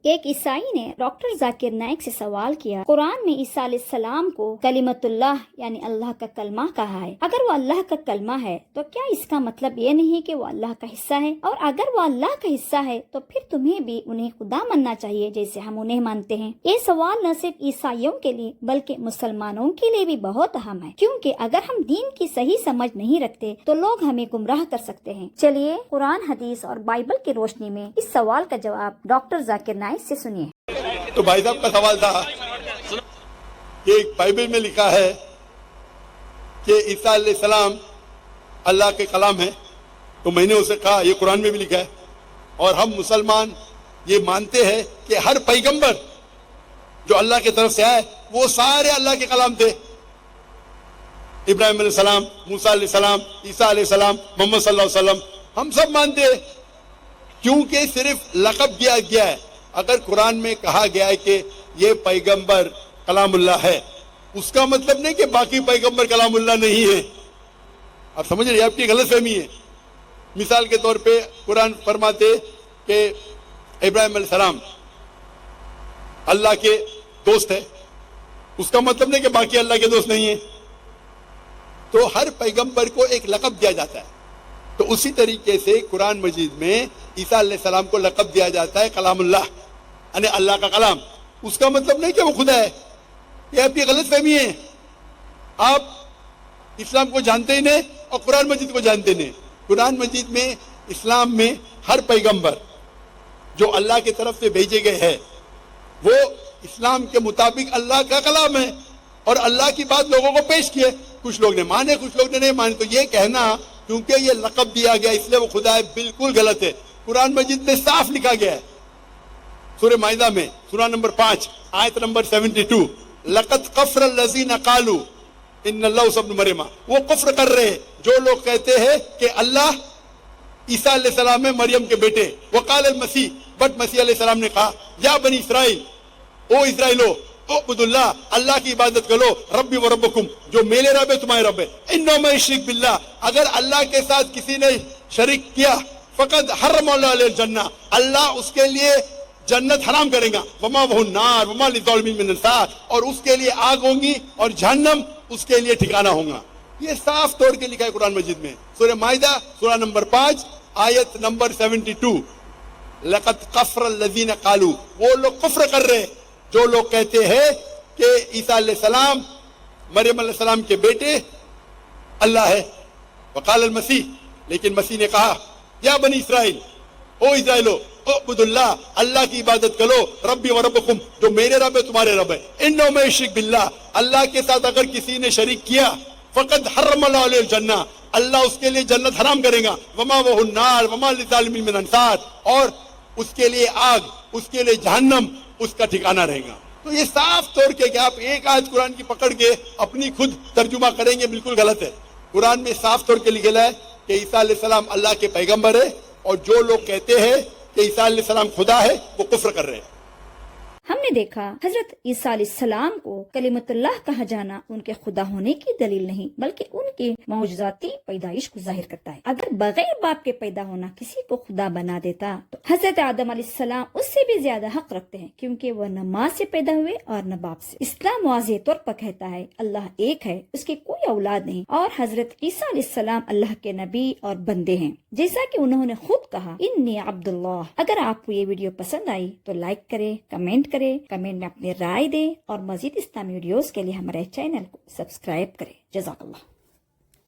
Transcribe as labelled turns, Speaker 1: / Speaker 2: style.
Speaker 1: ایک عیسائی نے ڈاکٹر ذاکر نائک سے سوال کیا، قرآن میں عیسیٰ علیہ السلام کو کلمت اللہ یعنی اللہ کا کلمہ کہا ہے، اگر وہ اللہ کا کلمہ ہے تو کیا اس کا مطلب یہ نہیں کہ وہ اللہ کا حصہ ہے؟ اور اگر وہ اللہ کا حصہ ہے تو پھر تمہیں بھی انہیں خدا ماننا چاہیے جیسے ہم انہیں مانتے ہیں۔ یہ سوال نہ صرف عیسائیوں کے لیے بلکہ مسلمانوں کے لیے بھی بہت اہم ہے، کیونکہ اگر ہم دین کی صحیح سمجھ نہیں رکھتے تو لوگ ہمیں گمراہ کر سکتے ہیں۔ چلیے قرآن، حدیث اور بائبل کی روشنی میں اس سوال کا جواب ڈاکٹر ذاکر نائک سے سنیے۔
Speaker 2: تو بھائی صاحب کا سوال تھا کہ بائبل میں لکھا ہے کہ عیسیٰ علیہ السلام اللہ کے کلام ہے، تو میں نے اسے کہا یہ قرآن میں بھی لکھا ہے، اور ہم مسلمان یہ مانتے ہیں کہ ہر پیغمبر جو اللہ کی طرف سے آئے وہ سارے اللہ کے کلام تھے۔ ابراہیم علیہ السلام، موسیٰ علیہ السلام، عیسیٰ علیہ السلام، محمد صلی اللہ علیہ وسلم، ہم سب مانتے ہیں، کیونکہ صرف لقب دیا گیا ہے۔ اگر قرآن میں کہا گیا ہے کہ یہ پیغمبر کلام اللہ ہے، اس کا مطلب نہیں کہ باقی پیغمبر کلام اللہ نہیں ہے۔ آپ سمجھ رہے ہیں؟ آپ کی غلط فہمی ہے۔ مثال کے طور پہ قرآن فرماتے کہ ابراہیم علیہ السلام اللہ کے دوست ہے، اس کا مطلب نہیں کہ باقی اللہ کے دوست نہیں ہیں۔ تو ہر پیغمبر کو ایک لقب دیا جاتا ہے، تو اسی طریقے سے قرآن مجید میں عیسیٰ علیہ السلام کو لقب دیا جاتا ہے کلام اللہ، یعنی اللہ کا کلام۔ اس کا مطلب نہیں کہ وہ خدا ہے، یہ آپ کی غلط فہمی ہے۔ آپ اسلام کو جانتے ہی نہیں اور قرآن مجید کو جانتے نہیں۔ قرآن مجید میں اسلام میں ہر پیغمبر جو اللہ کی طرف سے بھیجے گئے ہیں وہ اسلام کے مطابق اللہ کا کلام ہے، اور اللہ کی بات لوگوں کو پیش کیے۔ کچھ لوگ نے مانے، کچھ لوگ نے نہیں مانے۔ تو یہ کہنا کیونکہ یہ لقب دیا گیا اس لیے وہ خدا ہے، بالکل غلط ہے۔ قرآن مجید میں صاف لکھا گیا ہے، سورہ مائدہ میں سورہ نمبر 5 آیت نمبر 72، لقد کفر الذین قالوا ان اللہ عیسی ابن مریم، وہ کفر کر رہے ہیں جو لوگ کہتے ہیں کہ اللہ عیسیٰ علیہ السلام میں مریم کے بیٹے۔ وقال المسیح، بٹ مسیح علیہ السلام نے کہا یا بنی اسرائیل، او اسرائیلو، اعبدوا اللہ، اللہ کی عبادت کرو، ربی و ربکم، جو میرے رب ہے تمہارے رب ہے۔ انہ من یشرک باللہ، اگر اللہ کے ساتھ کسی نے شریک کیا، فقد حرم اللہ علیہ الجنہ، اللہ اس کے لیے جنت حرام کرے گا، وما وہ النار وما للظالمین من انصار، اور اس کے لیے آگ ہوں گی اور جہنم اس کے لیے ٹھکانہ ہوگا۔ یہ صاف طور کے لکھا ہے قرآن مجید میں، سورہ مائدہ سورہ نمبر 5 آیت نمبر 72، لقد کفر الذین قالوا، وہ لوگ کفر کر رہے جو لوگ کہتے ہیں کہ عیسیٰ علیہ السلام مریم علیہ السلام کے بیٹے اللہ ہے۔ وقال المسیح، لیکن مسیح نے کہا یا بنی اسرائیل، او اسرائیلو، اعبدوا اللہ، اللہ کی عبادت کرو، ربی و ربکم، جو میرے رب ہے تمہارے رب ہے۔ انہ من یشرک باللہ، اللہ کے ساتھ اگر کسی نے شریک کیا، فقد حرم اللہ علیہ الجنہ، اللہ اس کے لیے جنت حرام کرے گا، وما وہ النار وما للظالمین من انصار، اور اس کے لیے آگ، اس کے لیے جہنم اس کا ٹھکانہ رہے گا۔ تو یہ صاف طور کے کہ آپ ایک آیت قرآن کی پکڑ کے اپنی خود ترجمہ کریں گے، بالکل غلط ہے۔ قرآن میں صاف طور کے لکھا ہے کہ عیسیٰ علیہ السلام اللہ کے پیغمبر ہے، اور جو لوگ کہتے ہیں کہ عیسیٰ علیہ السلام خدا ہے وہ کفر کر رہے ہیں۔
Speaker 1: ہم نے دیکھا حضرت عیسیٰ علیہ السلام کو کلمت اللہ کہا جانا ان کے خدا ہونے کی دلیل نہیں بلکہ ان کی معجزاتی پیدائش کو ظاہر کرتا ہے۔ اگر بغیر باپ کے پیدا ہونا کسی کو خدا بنا دیتا تو حضرت آدم علیہ السلام اس سے بھی زیادہ حق رکھتے ہیں، کیونکہ وہ نہ ماں سے پیدا ہوئے اور نہ باپ سے۔ اسلام واضح طور پر کہتا ہے اللہ ایک ہے، اس کی کوئی اولاد نہیں، اور حضرت عیسیٰ علیہ السلام اللہ کے نبی اور بندے ہیں، جیسا کہ انہوں نے خود کہا انی عبد اللہ۔ اگر آپ کو یہ ویڈیو پسند آئی تو لائک کرے، کمنٹ کمنٹ میں اپنی رائے دیں، اور مزید اسلامی ویڈیوز کے لیے ہمارے چینل کو سبسکرائب کریں۔ جزاک اللہ۔